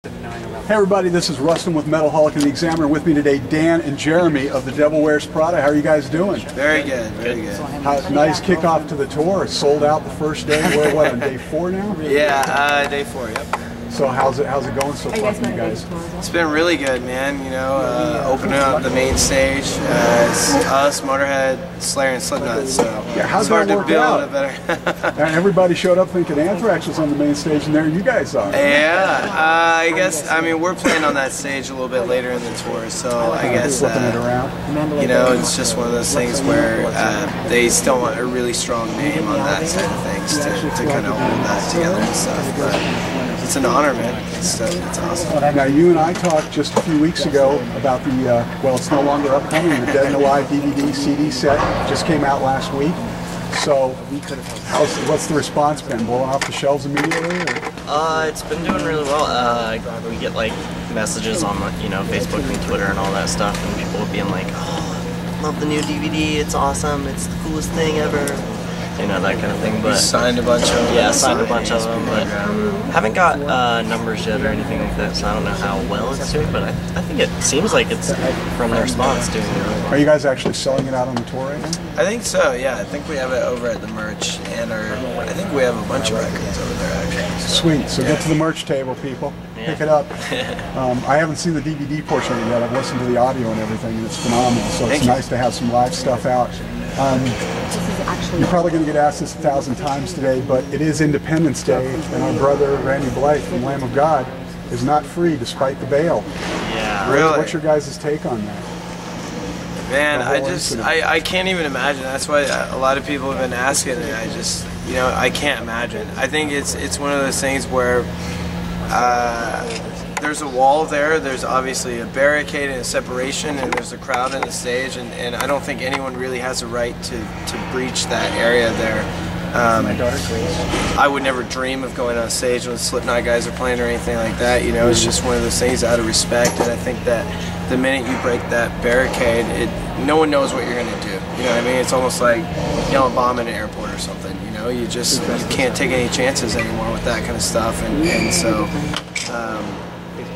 Hey everybody, this is Rustin with Metalholic and the Examiner. With me today, Dan and Jeremy of the Devil Wears Prada. How are you guys doing? Very good, very good. Nice kickoff to the tour. Sold out the first day. We're what, on day 4 now? Yeah, day 4. Yep. So how's it going so far for you guys? It's been really good, man. You know, opening up the main stage. It's us, Motorhead, Slayer, and Slipknot. So yeah, it's hard to build a better. And everybody showed up thinking Anthrax was on the main stage, and there you guys are. Yeah, I guess. I mean, we're playing on that stage a little bit later in the tour, so I guess flipping it around. You know, it's just one of those things where they still want a really strong name on that side of things to kind of hold that together and stuff. But it's an honor, man. It's awesome. Now, you and I talked just a few weeks ago about the, well, it's no longer upcoming, the Dead and Alive DVD CD set just came out last week. So, what's the response been? Blowing off the shelves immediately? Or? It's been doing really well. We get like messages on, you know, Facebook and Twitter and all that stuff, and people being like, "Oh, love the new DVD. It's awesome. It's the coolest thing ever." You know, that kind of thing. But signed a bunch of them. Yeah, signed a bunch of them, but haven't got numbers yet or anything like that, so I don't know how well it's doing, but I think it seems like it's, from the response, doing really well. Are you guys actually selling it out on the tour right now? I think so, yeah. I think we have it over at the merch, and I think we have a bunch of records over there, actually. Sweet, so get to the merch table, people. Pick it up. I haven't seen the DVD portion of it yet. I've listened to the audio and everything, and it's phenomenal, so it's nice to have some live stuff out. You're probably going to get asked this 1,000 times today, but it is Independence Day, and our brother Randy Blythe from Lamb of God is not free despite the bail. Yeah, really. What's your guys' take on that? Man, I can't even imagine. That's why a lot of people have been asking, and you know, I can't imagine. I think it's one of those things where there's a wall there, there's obviously a barricade and a separation, and there's a crowd on the stage, and I don't think anyone really has a right to breach that area there. I would never dream of going on stage when Slipknot guys are playing or anything like that. You know, it's just one of those things out of respect, and I think that the minute you break that barricade, no one knows what you're going to do. You know what I mean? It's almost like yelling bomb in an airport or something. You know, you can't take any chances anymore with that kind of stuff, and so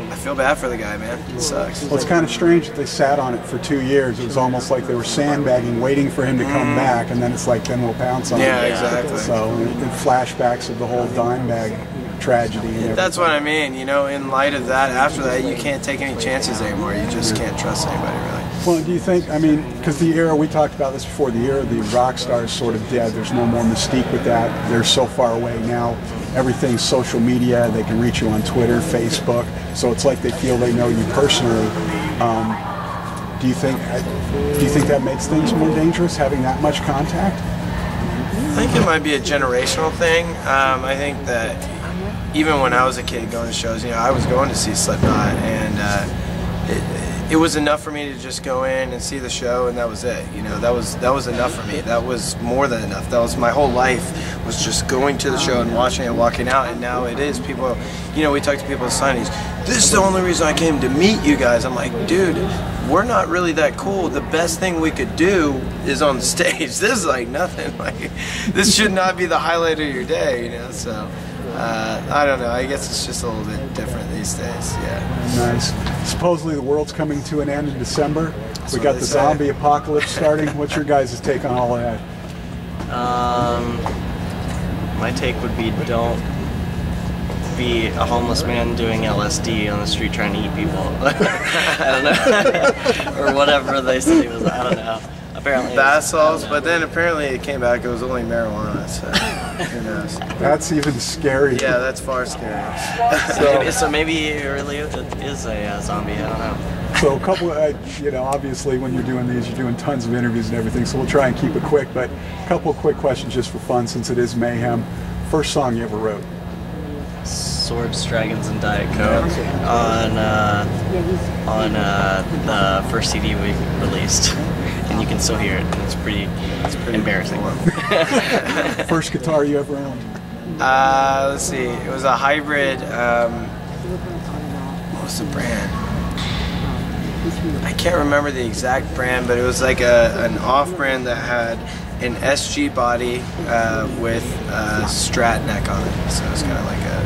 I feel bad for the guy, man. It sucks. Well, it's kind of strange that they sat on it for 2 years. It was almost like they were sandbagging, waiting for him to come back, and then it's like, then we'll pounce on him. Yeah, exactly. So, in flashbacks of the whole dime bag tragedy. And that's what I mean. You know, in light of that, after that, you can't take any chances anymore. You just can't trust anybody, really. Well, do you think, I mean, because the era, we talked about this before, the era of the rock stars is sort of dead. There's no more mystique with that. They're so far away now. Everything's social media. They can reach you on Twitter, Facebook. So it's like they feel they know you personally. Do you think that makes things more dangerous, having that much contact? I think it might be a generational thing. I think that even when I was a kid going to shows, you know, I was going to see Slipknot, and it was enough for me to just go in and see the show, and that was it. You know, that was enough for me. That was more than enough. That was my whole life, was just going to the show and watching and walking out. And now it is people. You know, we talk to people at signings. This is the only reason I came to meet you guys. I'm like, dude, we're not really that cool. The best thing we could do is on the stage. This is like nothing. Like, this should not be the highlight of your day. You know, so. I don't know. I guess it's just a little bit different these days. Yeah. Nice. Supposedly the world's coming to an end in December. We got the zombie apocalypse starting. What's your guys' take on all of that? My take would be, don't be a homeless man doing LSD on the street trying to eat people. I don't know. Or whatever they said it was. I don't know. Apparently bath salts, but then apparently it came back, it was only marijuana, so who knows. That's even scary. Yeah, that's far scarier. So maybe it really is a zombie, I don't know. So a couple, you know, obviously when you're doing these, you're doing tons of interviews and everything, so we'll try and keep it quick, but a couple of quick questions just for fun since it is Mayhem. First song you ever wrote? Swords, Dragons, and Diet Coke on the first CD we released. And you can still hear it, and it's pretty embarrassing. First guitar you ever owned? Let's see. It was a hybrid. What was the brand? I can't remember the exact brand, but it was like an off-brand that had an SG body with a Strat neck on it. So it's kind of like a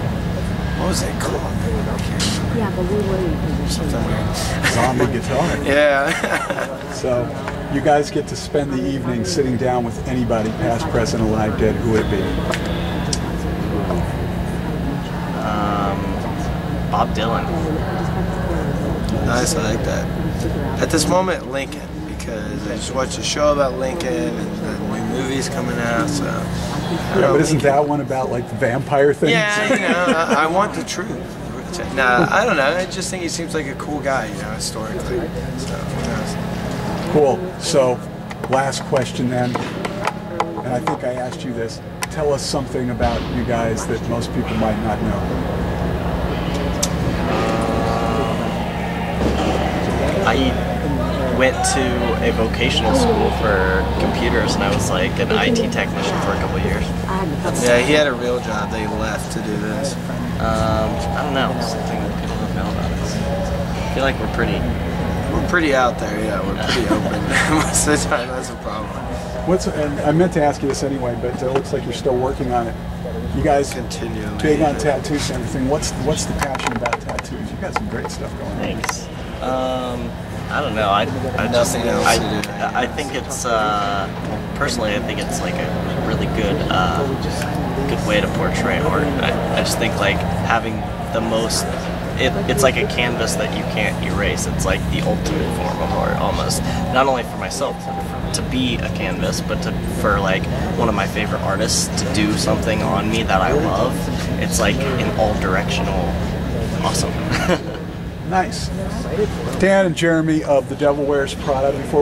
what was it called? Yeah, but we were in Something weird. Zombie guitar. Yeah. So, you guys get to spend the evening sitting down with anybody, past, present, alive, dead. Who would it be? Bob Dylan. Nice, I like that. At this moment, Lincoln, because I just watched a show about Lincoln and the new movie's coming out, so. Yeah, but isn't that one about like the vampire things? Yeah, you know, I want the truth. Nah, I don't know. I just think he seems like a cool guy, you know, historically. So, who knows? Cool. So, last question then, and I think I asked you this. Tell us something about you guys that most people might not know. I went to a vocational school for computers, and I was like an IT technician for a couple of years. Yeah, he had a real job. They left to do this. I don't know, something that people don't know about us. I feel like We're pretty out there, yeah. We're pretty open. Most of the time, that's a problem. And I meant to ask you this anyway, but it looks like you're still working on it. You guys Continually. big on tattoos and everything. What's the passion about tattoos? You got some great stuff going on. Thanks. I don't know. I just Nothing else to do. I think it's personally I think it's like a really good way to portray art. I just think like having the most it's like a canvas that you can't erase. It's like the ultimate form of art almost. Not only for myself to be a canvas, but for like one of my favorite artists to do something on me that I love. It's like an all-directional awesome. Nice. Dan and Jeremy of the Devil Wears Prada. Before